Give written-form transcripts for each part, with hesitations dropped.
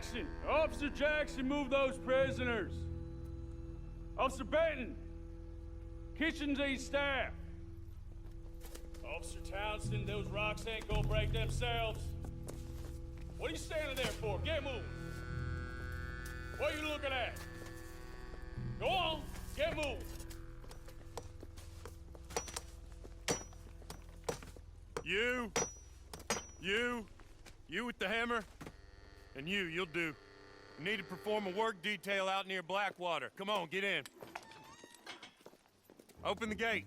Jackson! Officer Jackson, move those prisoners! Officer Benton! Kitchens and staff! Officer Townsend, those rocks ain't gonna break themselves. What are you standing there for? Get moving! What are you looking at? Go on, get moving! You with the hammer? And you'll do. You need to perform a work detail out near Blackwater. Come on, get in. Open the gate.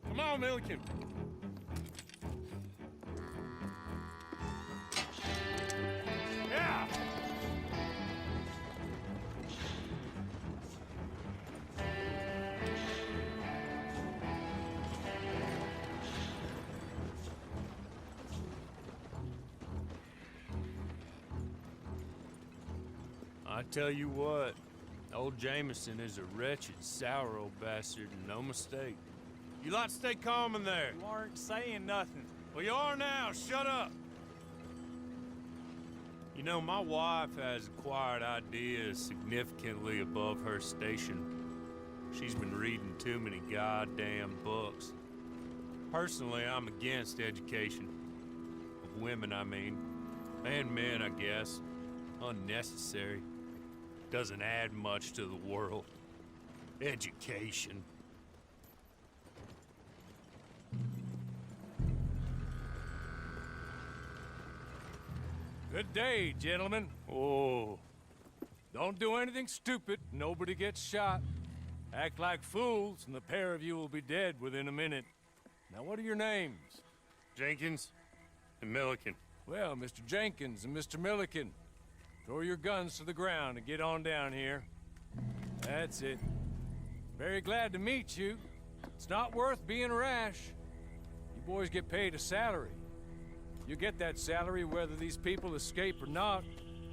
Come on, Milliken. Yeah! I tell you what, old Jameson is a wretched, sour old bastard, and no mistake. You lot stay calm in there. You aren't saying nothing. Well, you are now. Shut up. You know, my wife has acquired ideas significantly above her station. She's been reading too many goddamn books. Personally, I'm against education. Of women, I mean. And men, I guess. Unnecessary. Doesn't add much to the world. Education. Good day, gentlemen. Oh. Don't do anything stupid. Nobody gets shot. Act like fools, and the pair of you will be dead within a minute. Now, what are your names? Jenkins and Milliken. Well, Mr. Jenkins and Mr. Milliken, throw your guns to the ground and get on down here. That's it. Very glad to meet you. It's not worth being rash. You boys get paid a salary. You get that salary whether these people escape or not.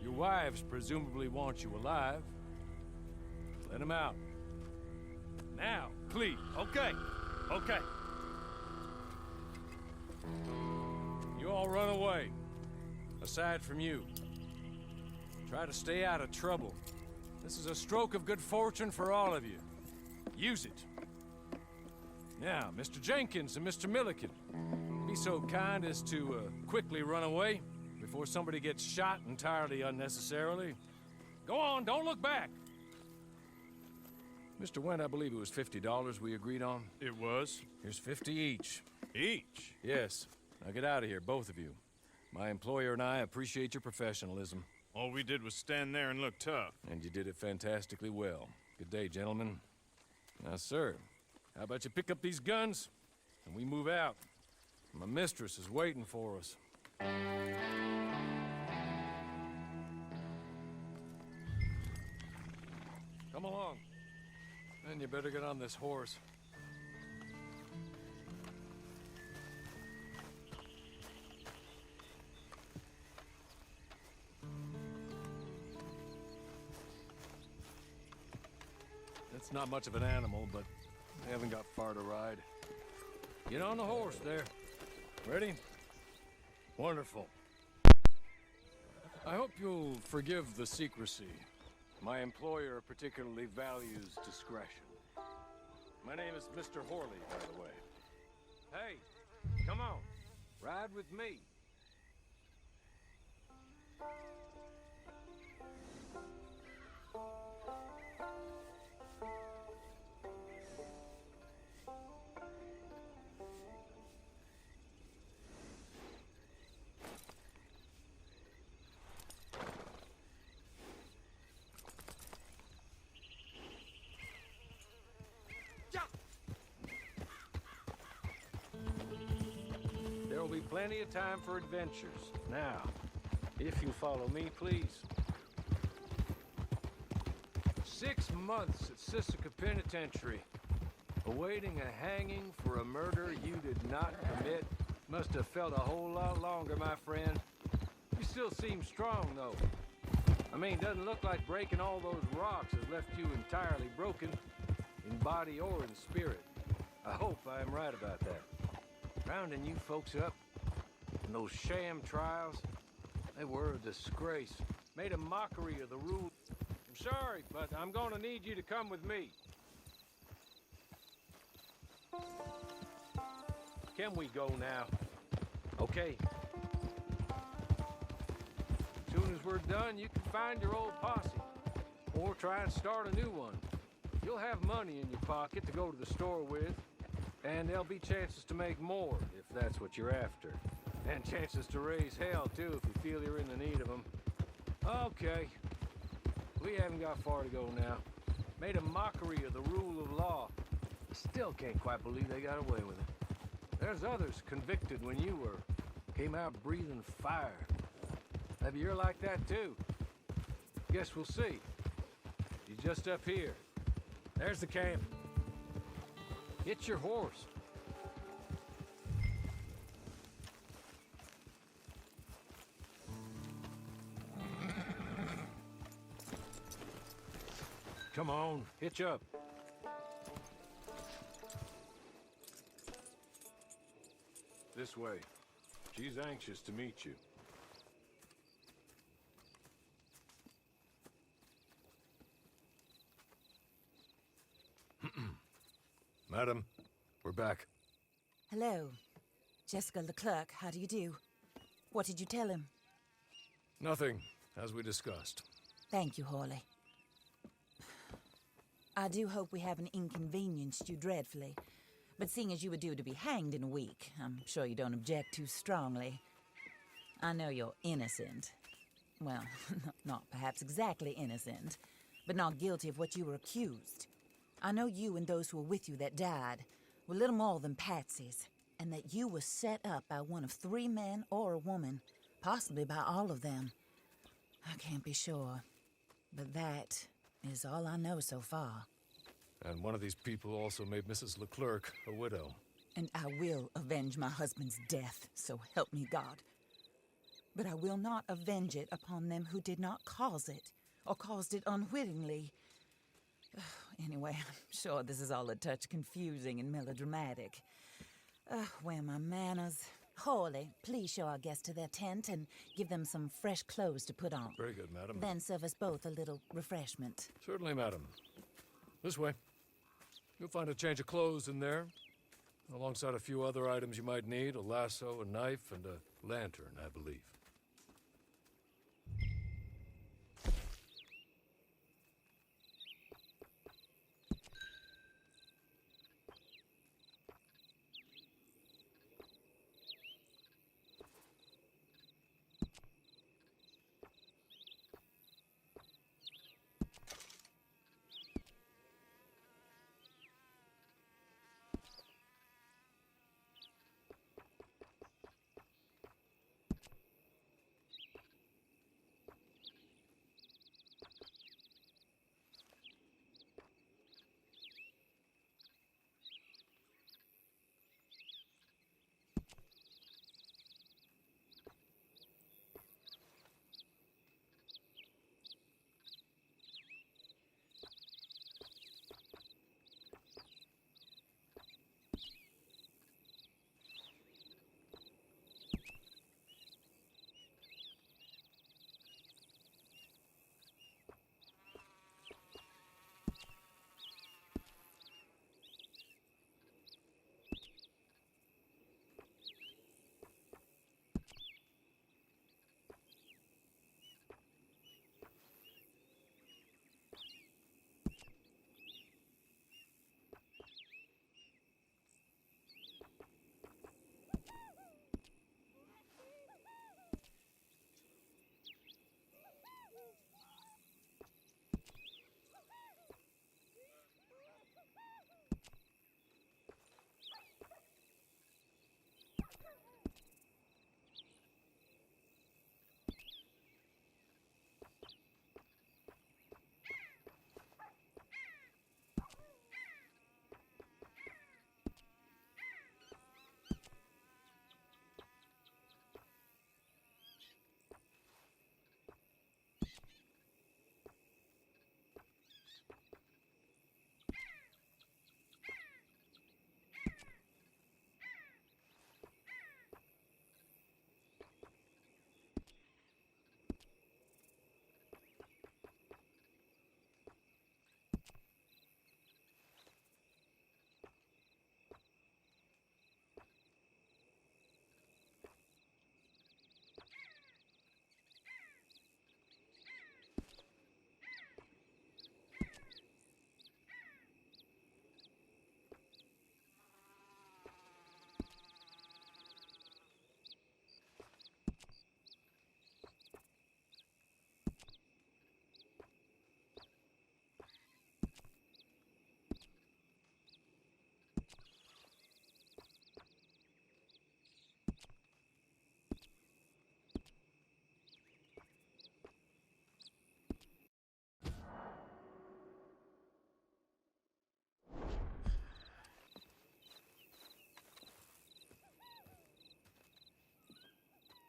Your wives presumably want you alive. Let them out. Now, please. Okay. You all run away. Aside from you. Try to stay out of trouble. This is a stroke of good fortune for all of you. Use it. Now, Mr. Jenkins and Mr. Milliken, be so kind as to quickly run away before somebody gets shot entirely unnecessarily. Go on, don't look back. Mr. Wendt, I believe it was $50 we agreed on. It was. Here's 50 each. Each? Yes. Now get out of here, both of you. My employer and I appreciate your professionalism. All we did was stand there and look tough. And you did it fantastically well. Good day, gentlemen. Now, sir, how about you pick up these guns and we move out? My mistress is waiting for us. Come along. Then you better get on this horse. It's not much of an animal, but I haven't got far to ride. Get on the horse there. Ready? Wonderful. I hope you'll forgive the secrecy. My employer particularly values discretion. My name is Mr. Horley, by the way. Hey, come on. Ride with me. There will be plenty of time for adventures. Now, if you follow me, please. 6 months at Sisika Penitentiary, awaiting a hanging for a murder you did not commit. Must have felt a whole lot longer, my friend. You still seem strong, though. I mean, doesn't look like breaking all those rocks has left you entirely broken, in body or in spirit. I hope I am right about that. Rounding you folks up, and those sham trials, They were a disgrace. Made a mockery of the rule. I'm sorry, but I'm gonna need you to come with me. Can we go now? Okay. As soon as we're done, you can find your old posse. Or try and start a new one. You'll have money in your pocket to go to the store with. And there'll be chances to make more, if that's what you're after. And chances to raise hell, too, if you feel you're in the need of them. Okay. We haven't got far to go now. Made a mockery of the rule of law. Still can't quite believe they got away with it. There's others convicted when you were. Came out breathing fire. Maybe you're like that, too. Guess we'll see. You're just up here. There's the camp. Get your horse. Come on, hitch up. This way. She's anxious to meet you. Madam, we're back. Hello. Jessica Leclerc, how do you do? What did you tell him? Nothing, as we discussed. Thank you, Hawley. I do hope we haven't inconvenienced you dreadfully. But seeing as you were due to be hanged in a week, I'm sure you don't object too strongly. I know you're innocent. Well, not perhaps exactly innocent, but not guilty of what you were accused. I know you and those who were with you that died were little more than patsies, and that you were set up by one of 3 men or a woman, possibly by all of them. I can't be sure, but that is all I know so far. And one of these people also made Mrs. Leclerc a widow. And I will avenge my husband's death, so help me God. But I will not avenge it upon them who did not cause it, or caused it unwittingly. Anyway, I'm sure this is all a touch confusing and melodramatic. Where are my manners? Hawley, please show our guests to their tent and give them some fresh clothes to put on. Very good, madam. Then serve us both a little refreshment. Certainly, madam. This way. You'll find a change of clothes in there, alongside a few other items you might need, a lasso, a knife, and a lantern, I believe.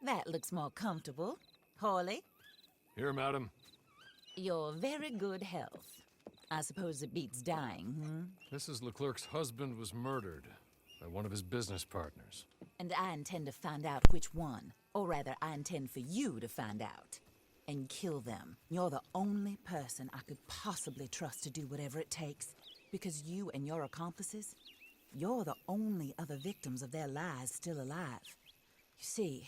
That looks more comfortable. Hawley, Here, madam. your very good health. I suppose it beats dying, Mrs. Leclerc's husband was murdered by one of his business partners. And I intend to find out which one. Or rather, I intend for you to find out. And kill them. You're the only person I could possibly trust to do whatever it takes. Because you and your accomplices, you're the only other victims of their lies still alive. You see,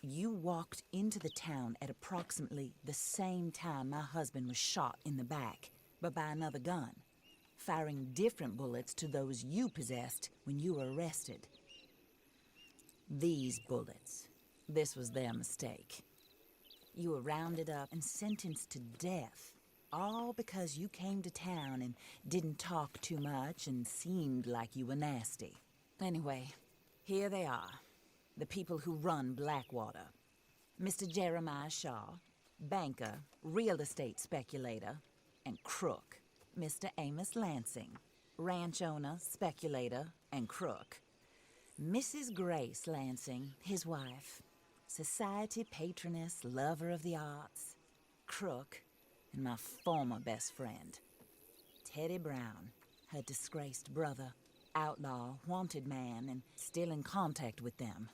you walked into the town at approximately the same time my husband was shot in the back, but by another gun, firing different bullets to those you possessed when you were arrested. These bullets, this was their mistake. You were rounded up and sentenced to death, all because you came to town and didn't talk too much and seemed like you were nasty. Anyway, here they are, the people who run Blackwater. Mr. Jeremiah Shaw, banker, real estate speculator, and crook. Mr. Amos Lansing, ranch owner, speculator, and crook. Mrs. Grace Lansing, his wife, society patroness, lover of the arts, crook, and my former best friend. Teddy Brown, her disgraced brother, outlaw, wanted man, and still in contact with them.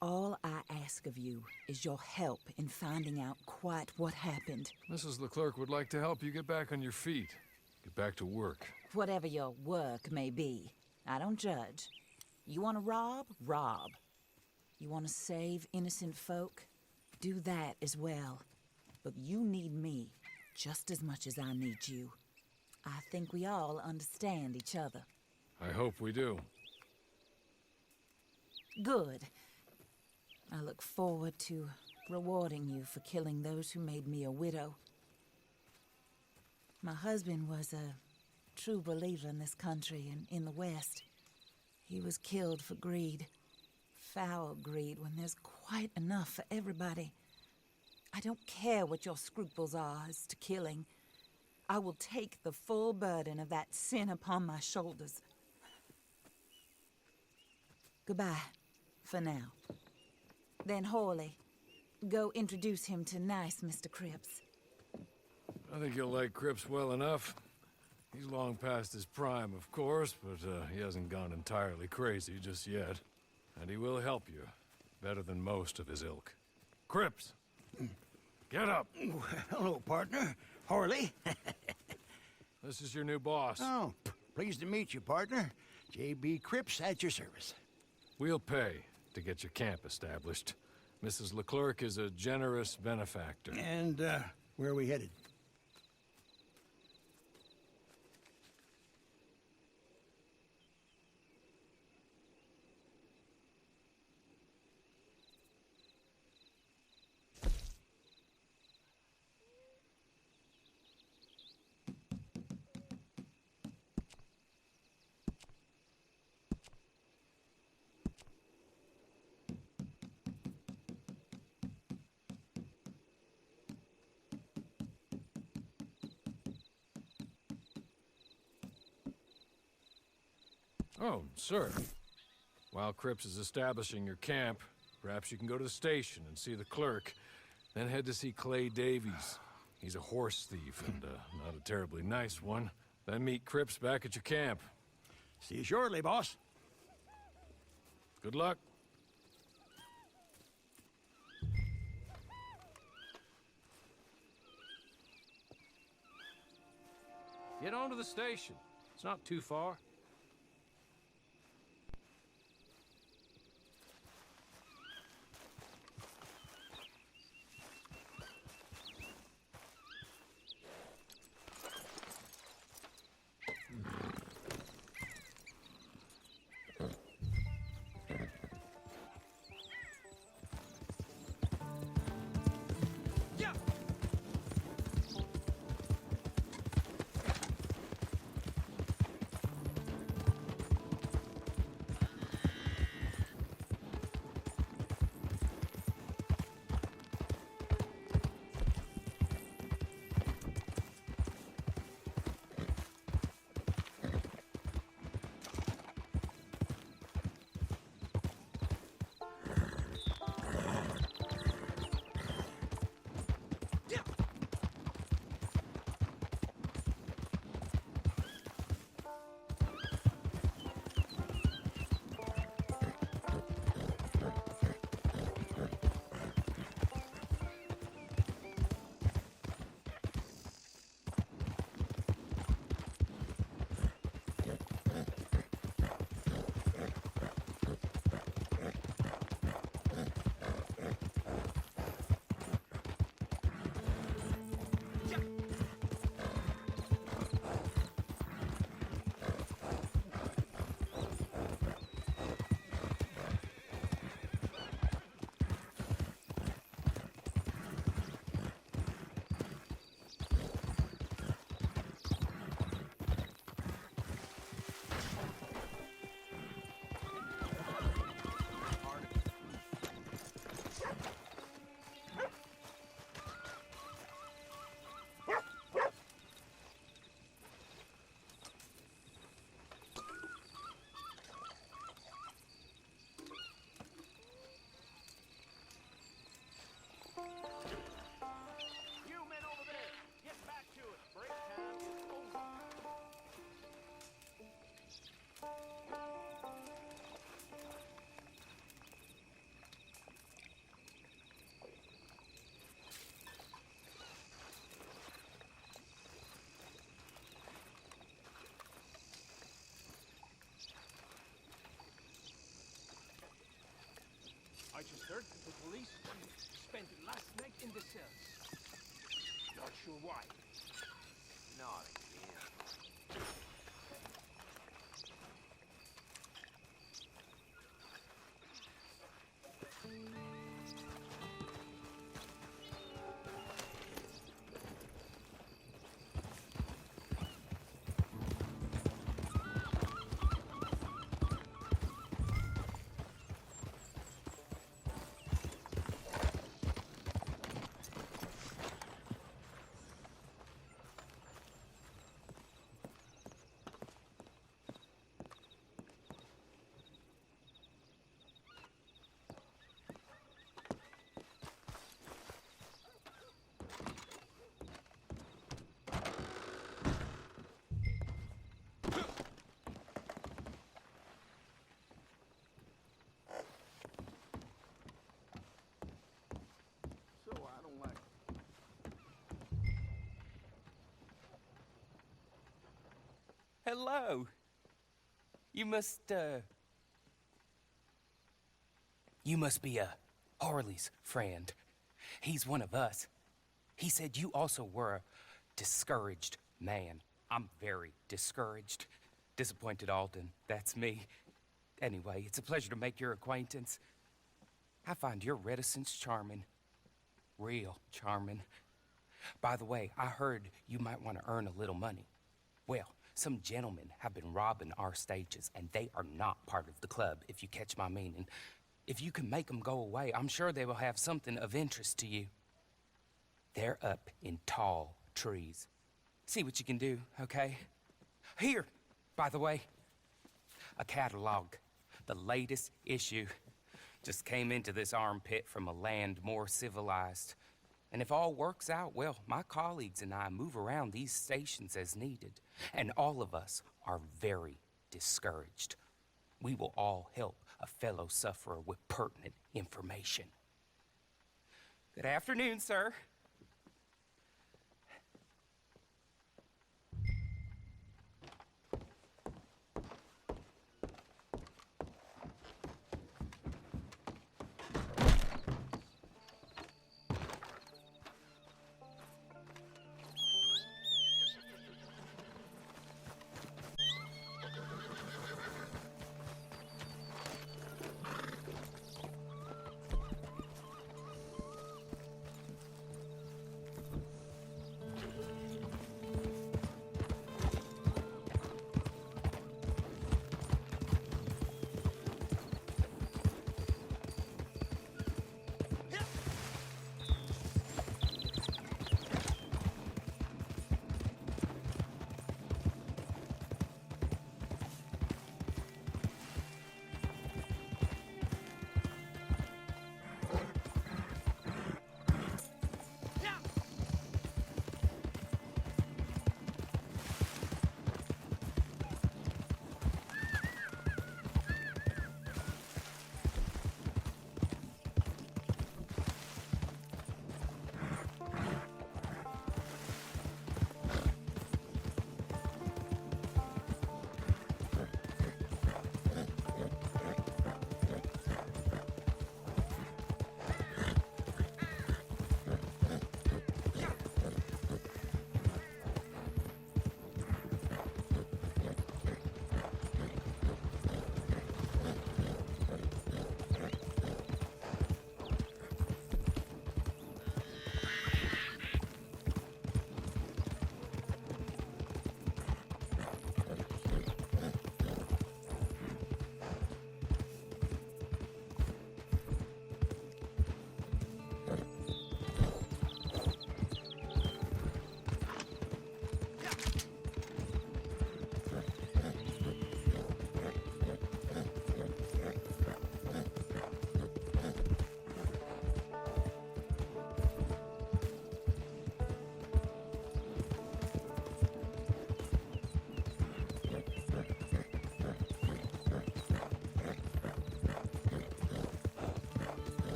All I ask of you is your help in finding out quite what happened. Mrs. Leclerc would like to help you get back on your feet. Get back to work. Whatever your work may be, I don't judge. You want to rob? Rob. You want to save innocent folk? Do that as well. But you need me just as much as I need you. I think we all understand each other. I hope we do. Good. I look forward to rewarding you for killing those who made me a widow. My husband was a true believer in this country and in the West. He was killed for greed. Foul greed when there's quite enough for everybody. I don't care what your scruples are as to killing. I will take the full burden of that sin upon my shoulders. Goodbye, for now. Then Hawley, go introduce him to nice Mr. Cripps. I think you'll like Cripps well enough. He's long past his prime, of course, but he hasn't gone entirely crazy just yet. And he will help you, better than most of his ilk. Cripps! Get up! Hello, partner. Hawley. This is your new boss. Oh, pleased to meet you, partner. J.B. Cripps at your service. We'll pay to get your camp established. Mrs. Leclerc is a generous benefactor. And, where are we headed? Oh, sir. While Cripps is establishing your camp, perhaps you can go to the station and see the clerk, then head to see Clay Davies. He's a horse thief and not a terribly nice one. Then meet Cripps back at your camp. See you shortly, boss. Good luck. Get on to the station. It's not too far. police spent last night in the cells. Not sure why. Not again. So I don't like. Hello. You must be Harley's friend. He's one of us. He said you also were a discouraged man. I'm very discouraged. Disappointed Alden, that's me. Anyway, it's a pleasure to make your acquaintance. I find your reticence charming. Real charming. By the way, I heard you might want to earn a little money. Well, some gentlemen have been robbing our stages, and they are not part of the club, if you catch my meaning. If you can make them go away, I'm sure they will have something of interest to you. They're up in tall trees. See what you can do, okay? Here, by the way, a catalog. The latest issue. Just came into this armpit from a land more civilized. And if all works out, well, my colleagues and I move around these stations as needed. And all of us are very discouraged. We will all help a fellow sufferer with pertinent information. Good afternoon, sir.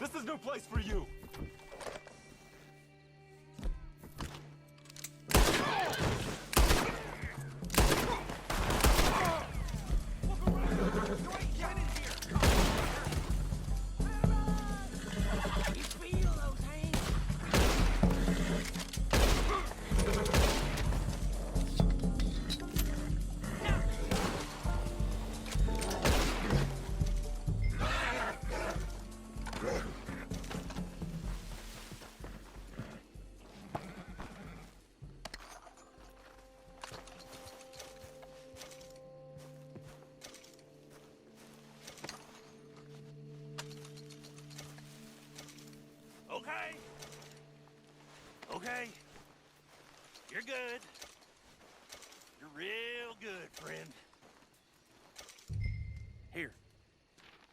This is no place for you! You feel those hands? Okay. Okay. You're good. You're real good, friend. Here.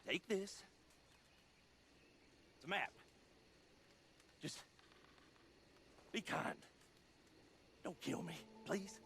Take this. It's a map. Just be kind. Don't kill me, please.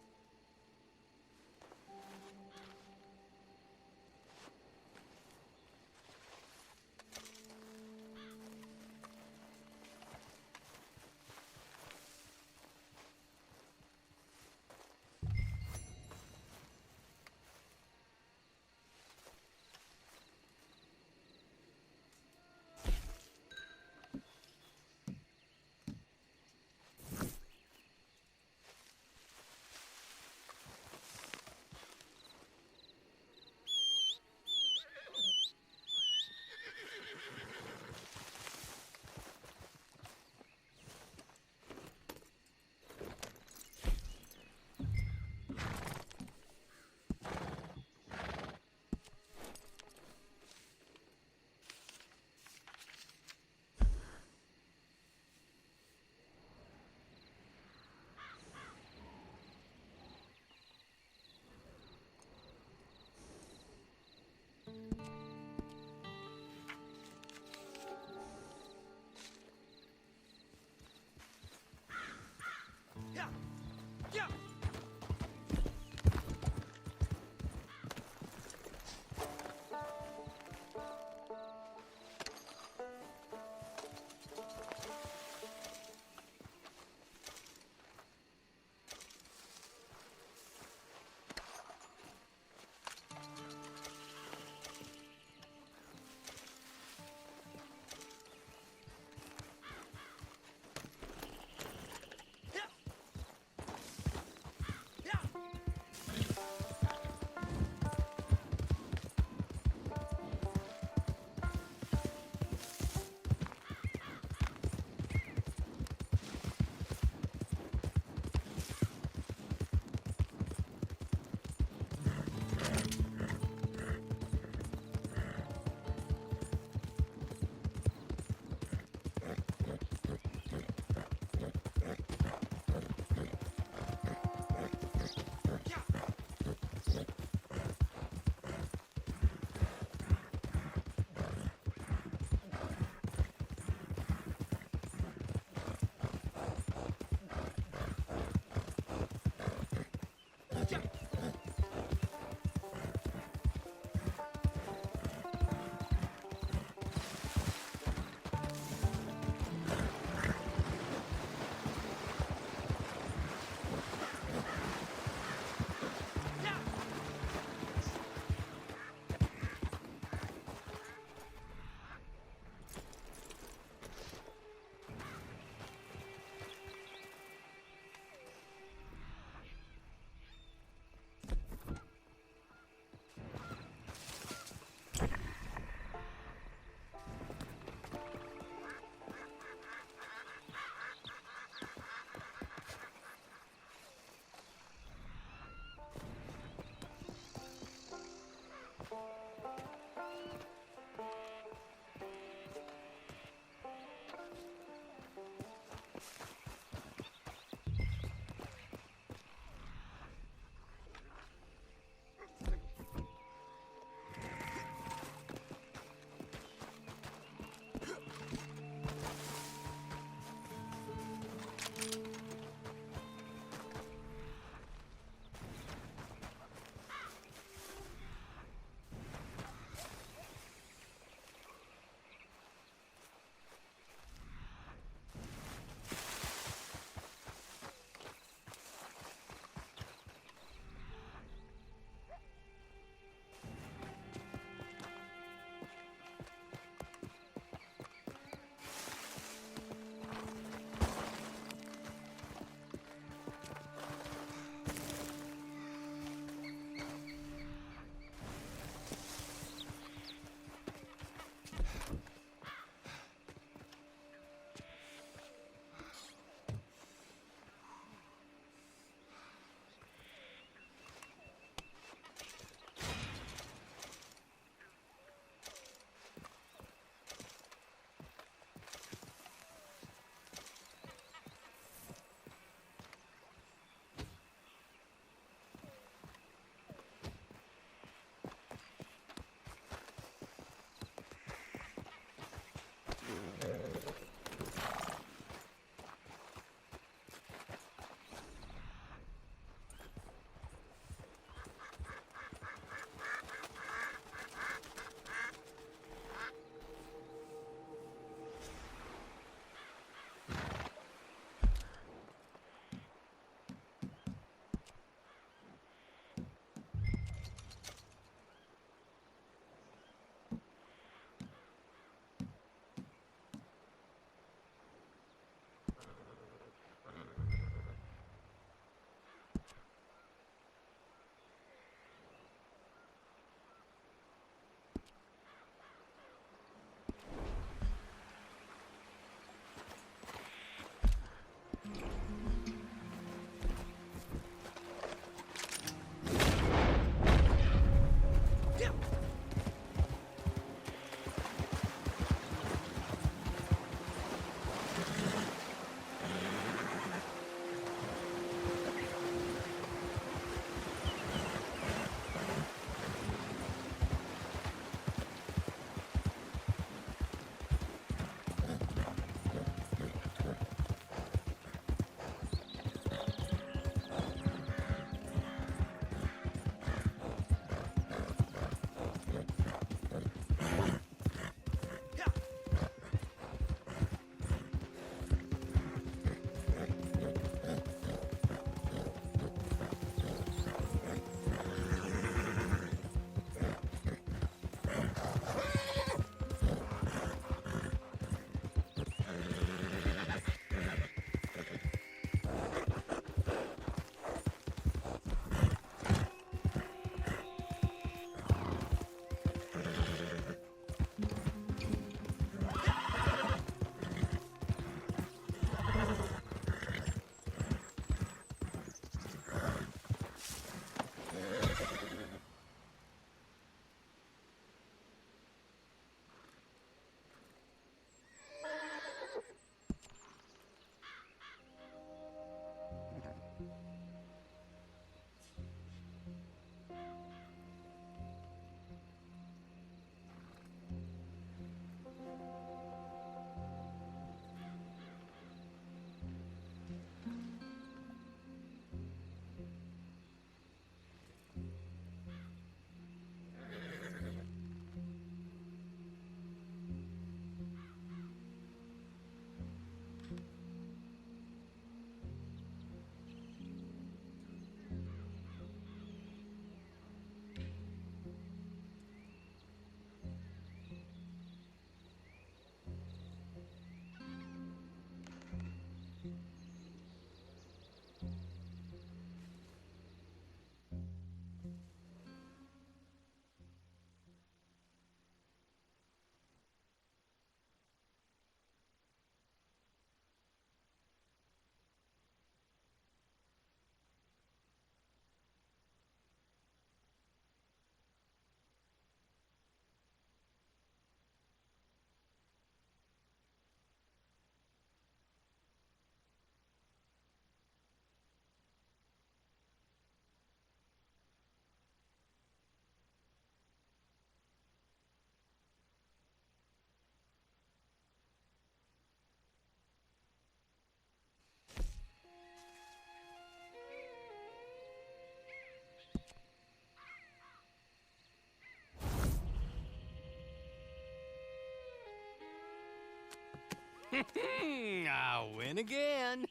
I win again.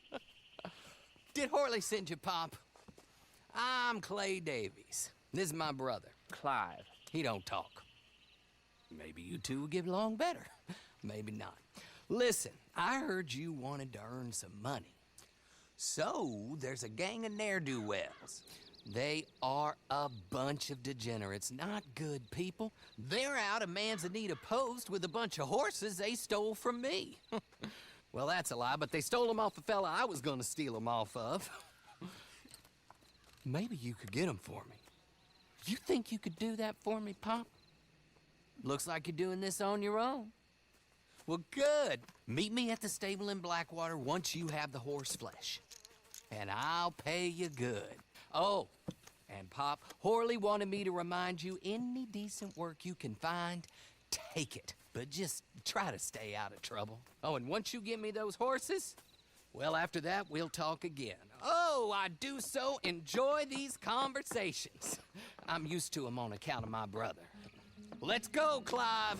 Did Horley send you, Pop? I'm Clay Davies. This is my brother, Clive. He don't talk. Maybe you two will get along better. Maybe not. Listen, I heard you wanted to earn some money. So, there's a gang of ne'er-do-wells. They are a bunch of degenerates, not good people. They're out of Manzanita Post with a bunch of horses they stole from me. Well, that's a lie, but they stole them off a fella I was gonna steal them off of. Maybe you could get them for me. You think you could do that for me, Pop? Looks like you're doing this on your own. Well, good. Meet me at the stable in Blackwater once you have the horse flesh. And I'll pay you good. Oh, and Pop, Horley wanted me to remind you, any decent work you can find, take it. But just try to stay out of trouble. Oh, and once you give me those horses, well, after that, we'll talk again. Oh, I do so enjoy these conversations. I'm used to them on account of my brother. Let's go, Clive.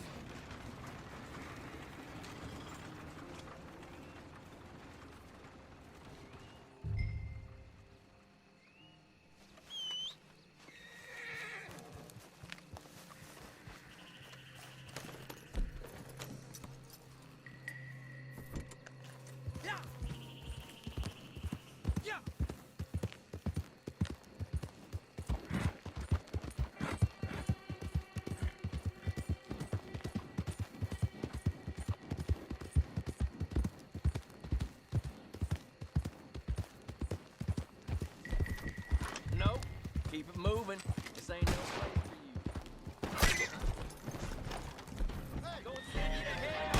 No, keep it moving. This ain't no place for you. Go and send you to hell.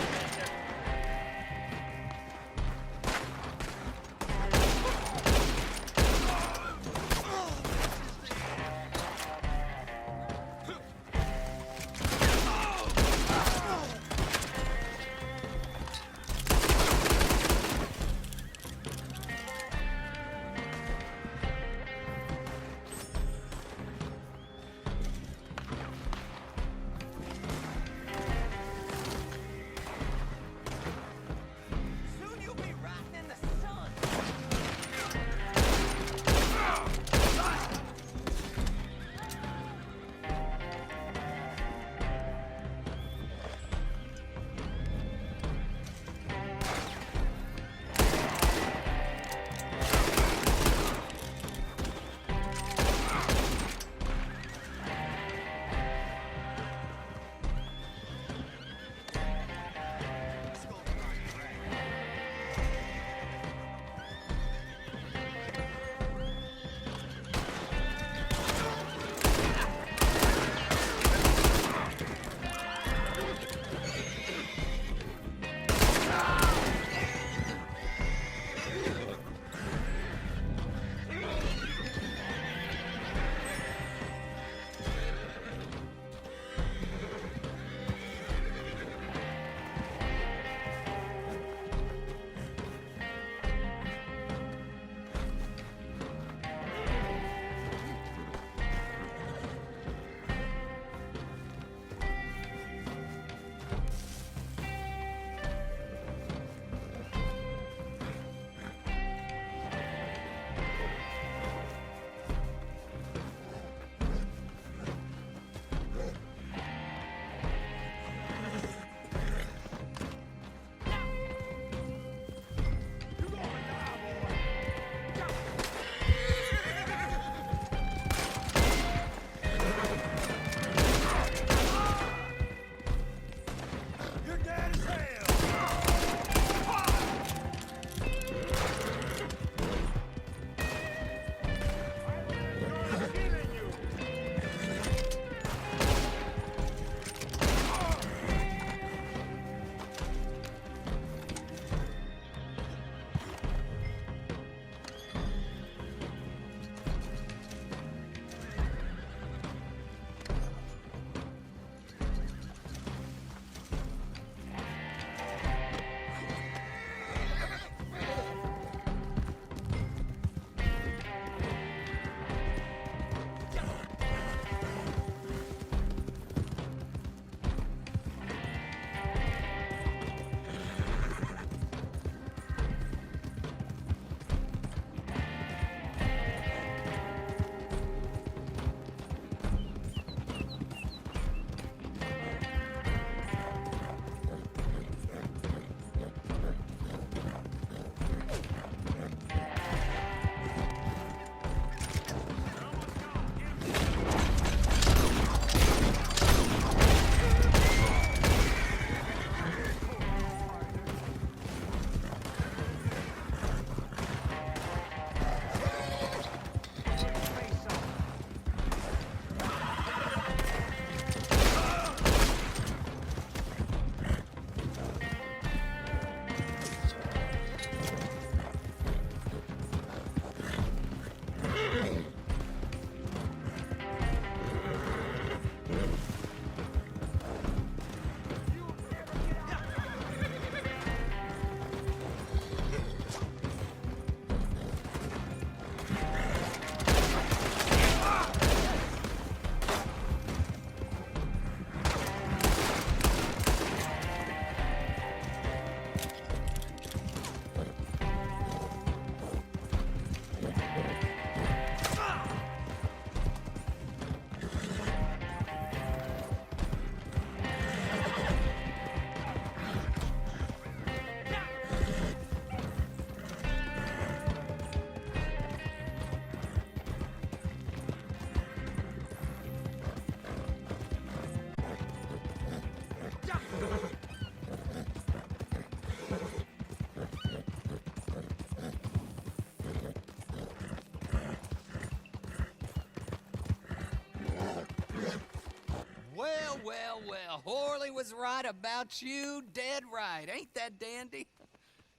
Well, well, well. Horley was right about you. Dead right. Ain't that dandy?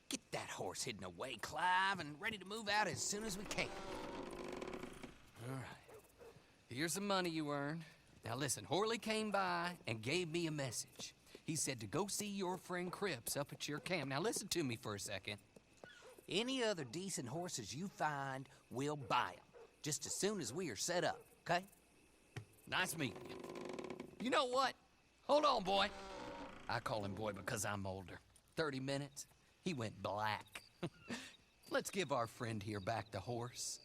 Get that horse hidden away, Clive, and ready to move out as soon as we can. All right. Here's the money you earned. Now listen, Horley came by and gave me a message. He said to go see your friend Cripps up at your camp. Now listen to me for a second. Any other decent horses you find, we'll buy them. Just as soon as we are set up, okay? Nice meeting you. You know what? Hold on, boy. I call him boy because I'm older. 30 minutes, he went black. Let's give our friend here back the horse.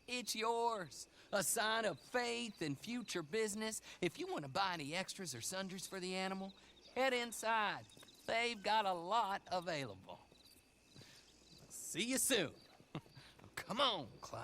It's yours. A sign of faith and future business. If you want to buy any extras or sundries for the animal, head inside. They've got a lot available. See you soon. Come on, Clive.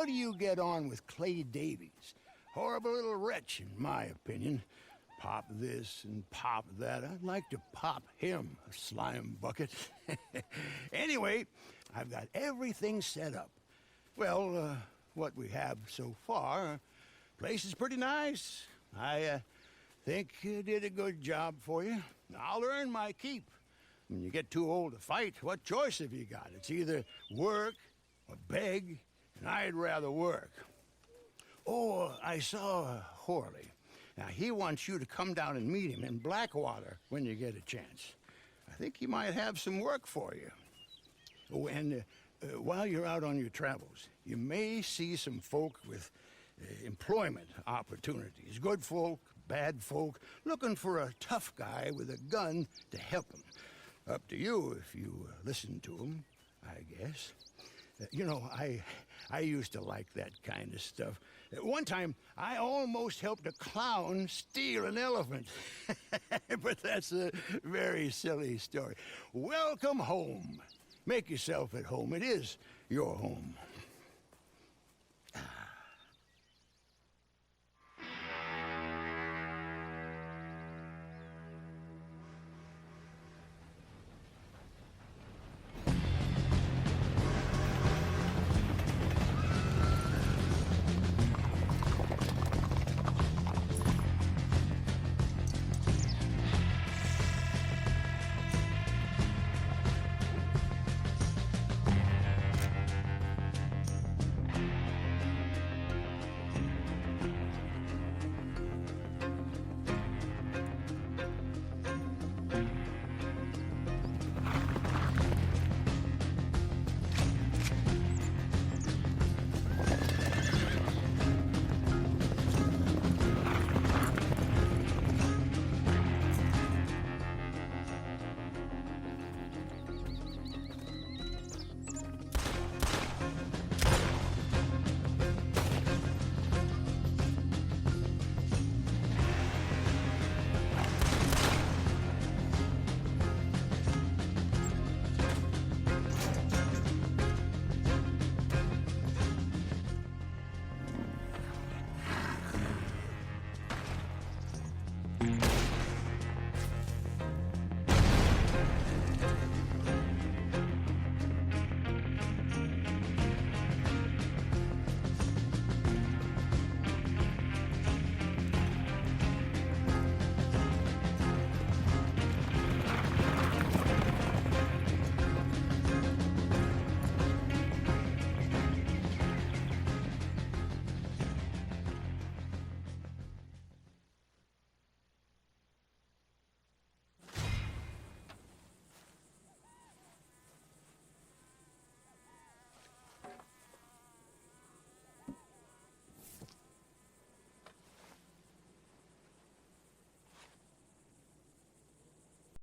how do you get on with Clay Davies? Horrible little wretch, in my opinion. Pop this and pop that. I'd like to pop him, a slime bucket. Anyway, I've got everything set up. Well, what we have so far, place is pretty nice. I think you did a good job for you. I'll earn my keep. When you get too old to fight, what choice have you got? It's either work or beg, and I'd rather work. Oh, I saw Horley. Now, he wants you to come down and meet him in Blackwater when you get a chance. I think he might have some work for you. Oh, and while you're out on your travels, you may see some folk with employment opportunities. Good folk, bad folk, looking for a tough guy with a gun to help them. Up to you if you listen to them, I guess. You know, I used to like that kind of stuff. One time, I almost helped a clown steal an elephant. But that's a very silly story. Welcome home. Make yourself at home. It is your home.